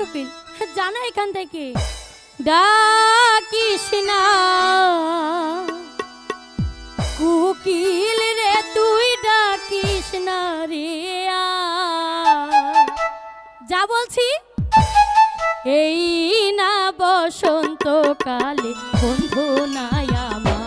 কোকিল, জানা এখান থেকে ডাকিস না কোকিল রে, তুই ডাকিস না রে যা বলছি। এই না বসন্তকালে বন্ধু নাই আমার,